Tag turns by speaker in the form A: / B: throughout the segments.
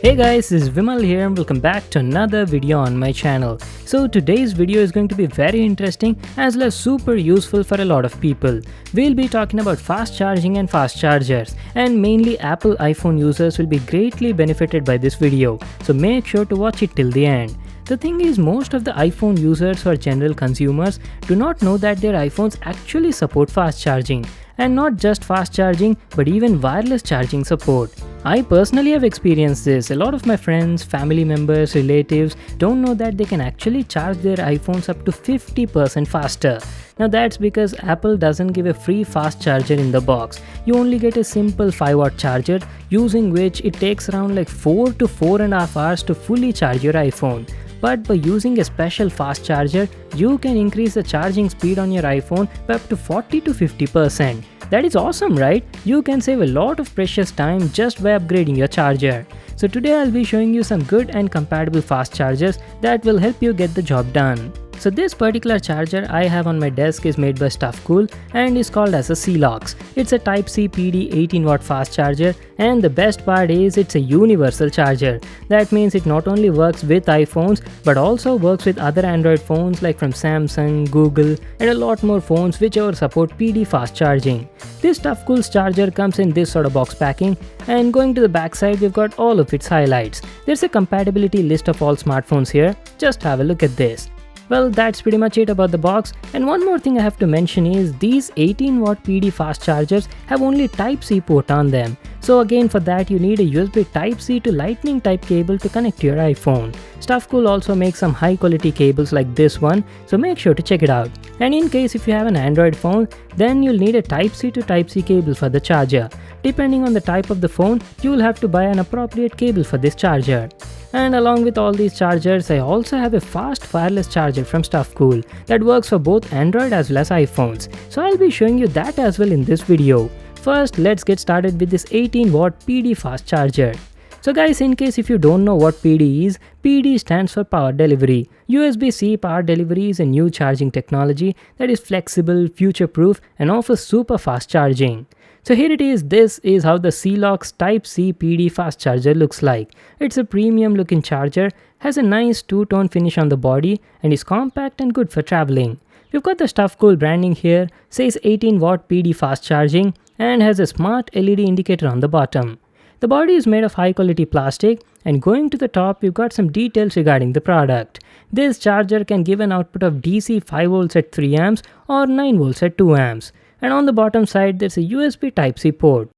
A: Hey guys, this is Vimal here and welcome back to another video on my channel. So today's video is going to be very interesting as well as super useful for a lot of people. We'll be talking about fast charging and fast chargers, and mainly Apple iPhone users will be greatly benefited by this video, so make sure to watch it till the end. The thing is, most of the iPhone users or general consumers do not know that their iPhones actually support fast charging. And not just fast charging, but even wireless charging support. I personally have experienced this. A lot of my friends, family members, relatives don't know that they can actually charge their iPhones up to 50% faster. Now that's because Apple doesn't give a free fast charger in the box. You only get a simple 5-watt charger, using which it takes around like 4 to 4.5 hours to fully charge your iPhone. But by using a special fast charger, you can increase the charging speed on your iPhone by up to 40 to 50%. That is awesome, right? You can save a lot of precious time just by upgrading your charger. So today I'll be showing you some good and compatible fast chargers that will help you get the job done. So this particular charger I have on my desk is made by Stuffcool and is called as a Celox. It's a Type-C PD 18-watt fast charger, and the best part is it's a universal charger. That means it not only works with iPhones but also works with other Android phones like from Samsung, Google and a lot more phones whichever support PD fast charging. This Stuffcool's charger comes in this sort of box packing, and going to the back side we've got all of its highlights. There's a compatibility list of all smartphones here, just have a look at this. Well, that's pretty much it about the box, and one more thing I have to mention is these 18-watt PD fast chargers have only Type-C port on them. So again, for that you need a USB Type-C to Lightning type cable to connect to your iPhone. Stuffcool also makes some high quality cables like this one, so make sure to check it out. And in case if you have an Android phone, then you'll need a Type-C to Type-C cable for the charger. Depending on the type of the phone, you will have to buy an appropriate cable for this charger. And along with all these chargers, I also have a fast wireless charger from Stuffcool that works for both Android as well as iPhones. So I'll be showing you that as well in this video. First, let's get started with this 18-watt PD fast charger. So guys, in case if you don't know what PD is, PD stands for power delivery. USB-C power delivery is a new charging technology that is flexible, future-proof and offers super fast charging. So here it is, this is how the Celox Type-C PD fast charger looks like. It's a premium looking charger, has a nice two-tone finish on the body and is compact and good for traveling. We've got the Stuffcool branding here, says 18-watt PD fast charging and has a smart LED indicator on the bottom. The body is made of high quality plastic, and going to the top we've got some details regarding the product. This charger can give an output of DC 5V at 3A or 9V at 2A. And on the bottom side there's a USB Type-C port.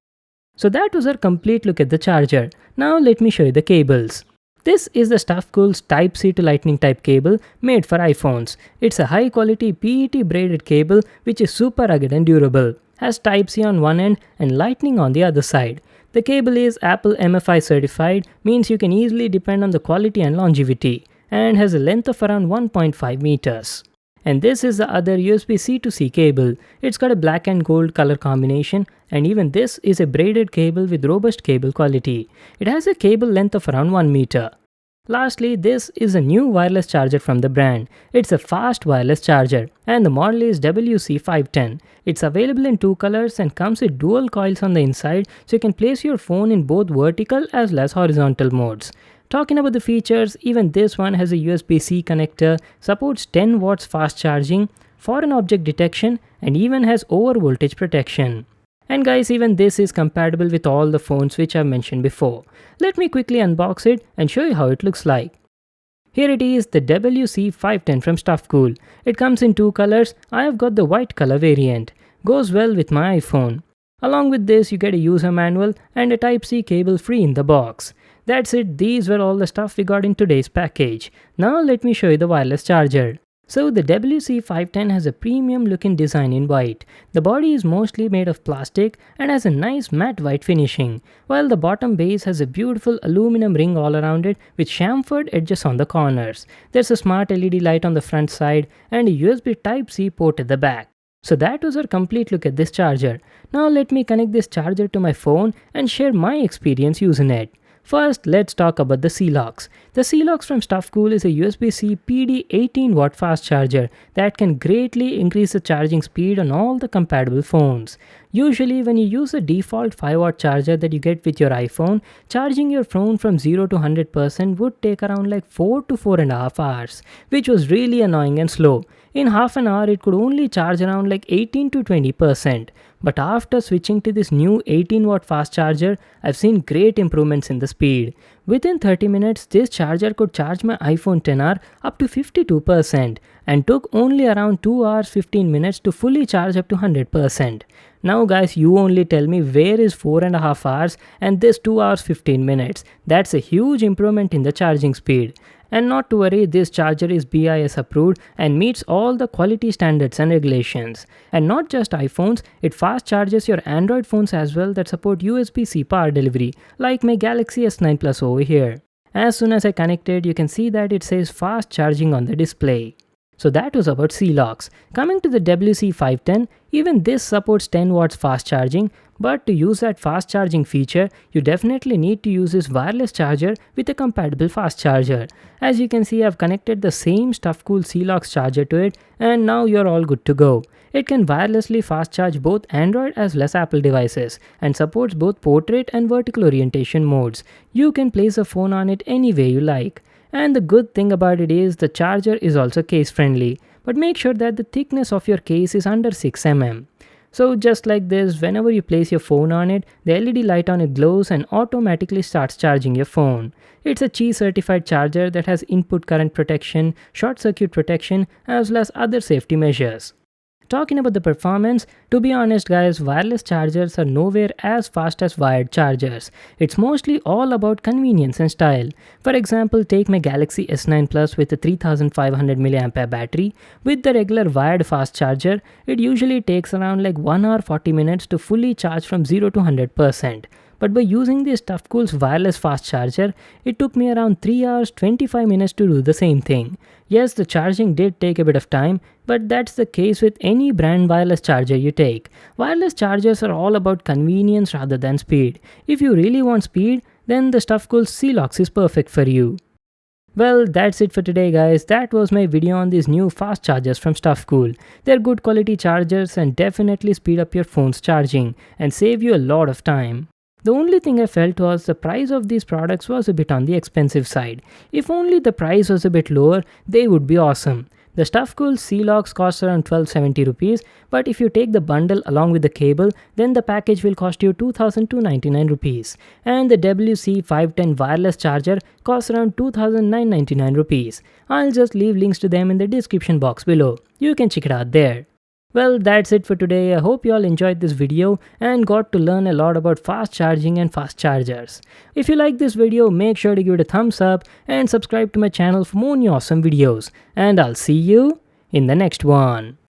A: So that was our complete look at the charger. Now let me show you the cables. This is the Stuffcool's Type-C to Lightning type cable made for iPhones. It's a high quality PET braided cable which is super rugged and durable. Has Type-C on one end and Lightning on the other side. The cable is Apple MFI certified, means you can easily depend on the quality and longevity, and has a length of around 1.5 meters. And this is the other USB-C to C cable. It's got a black and gold color combination, and even this is a braided cable with robust cable quality. It has a cable length of around 1 meter. Lastly, this is a new wireless charger from the brand. It's a fast wireless charger and the model is WC510. It's available in two colors and comes with dual coils on the inside, so you can place your phone in both vertical as well as horizontal modes. Talking about the features, even this one has a USB-C connector, supports 10 watts fast charging, foreign object detection and even has over voltage protection. And guys, even this is compatible with all the phones which I've mentioned before. Let me quickly unbox it and show you how it looks like. Here it is, the WC510 from Stuffcool. It comes in two colors. I have got the white color variant. Goes well with my iPhone. Along with this you get a user manual and a Type-C cable free in the box. That's it, these were all the stuff we got in today's package. Now let me show you the wireless charger. So the WC510 has a premium looking design in white. The body is mostly made of plastic and has a nice matte white finishing, while the bottom base has a beautiful aluminum ring all around it with chamfered edges on the corners. There's a smart LED light on the front side and a USB Type-C port at the back. So that was our complete look at this charger. Now let me connect this charger to my phone and share my experience using it. First, let's talk about the Celox. The Celox from Stuffcool is a USB-C PD 18-watt fast charger that can greatly increase the charging speed on all the compatible phones. Usually, when you use a default 5-watt charger that you get with your iPhone, charging your phone from 0 to 100% would take around like 4 to 4.5 hours, which was really annoying and slow. In half an hour, it could only charge around like 18 to 20%. But after switching to this new 18-watt fast charger, I've seen great improvements in the speed. Within 30 minutes, this charger could charge my iPhone XR up to 52% and took only around 2 hours 15 minutes to fully charge up to 100%. Now guys, you only tell me where is 4.5 hours and this 2 hours 15 minutes. That's a huge improvement in the charging speed. And not to worry, this charger is BIS approved and meets all the quality standards and regulations. And not just iPhones, it fast charges your Android phones as well that support USB-C power delivery, like my Galaxy S9 Plus over here. As soon as I connect it, you can see that it says fast charging on the display. So that was about Celox. Coming to the WC510, even this supports 10 watts fast charging, but to use that fast charging feature, you definitely need to use this wireless charger with a compatible fast charger. As you can see, I've connected the same Stuffcool Celox charger to it, and now you're all good to go. It can wirelessly fast charge both Android as well as Apple devices and supports both portrait and vertical orientation modes. You can place a phone on it any way you like. And the good thing about it is the charger is also case friendly, but make sure that the thickness of your case is under 6 mm. So just like this, whenever you place your phone on it, the LED light on it glows and automatically starts charging your phone. It's a Qi certified charger that has input current protection, short circuit protection as well as other safety measures. Talking about the performance, to be honest guys, wireless chargers are nowhere as fast as wired chargers. It's mostly all about convenience and style. For example, take my Galaxy S9 Plus with a 3500 mAh battery. With the regular wired fast charger, it usually takes around like 1 hour 40 minutes to fully charge from 0 to 100%. But by using this Stuffcool's wireless fast charger, it took me around 3 hours 25 minutes to do the same thing. Yes, the charging did take a bit of time, but that's the case with any brand wireless charger you take. Wireless chargers are all about convenience rather than speed. If you really want speed, then the Stuffcool Celox is perfect for you. Well, that's it for today guys. That was my video on these new fast chargers from Stuffcool. They're good quality chargers and definitely speed up your phone's charging and save you a lot of time. The only thing I felt was the price of these products was a bit on the expensive side. If only the price was a bit lower, they would be awesome. The Stuffcool Celox costs around 1270 rupees, but if you take the bundle along with the cable, then the package will cost you 2299 rupees. And the WC510 wireless charger costs around 2999 rupees. I'll just leave links to them in the description box below. You can check it out there. Well, that's it for today. I hope you all enjoyed this video and got to learn a lot about fast charging and fast chargers. If you like this video, make sure to give it a thumbs up and subscribe to my channel for more new awesome videos. And I'll see you in the next one.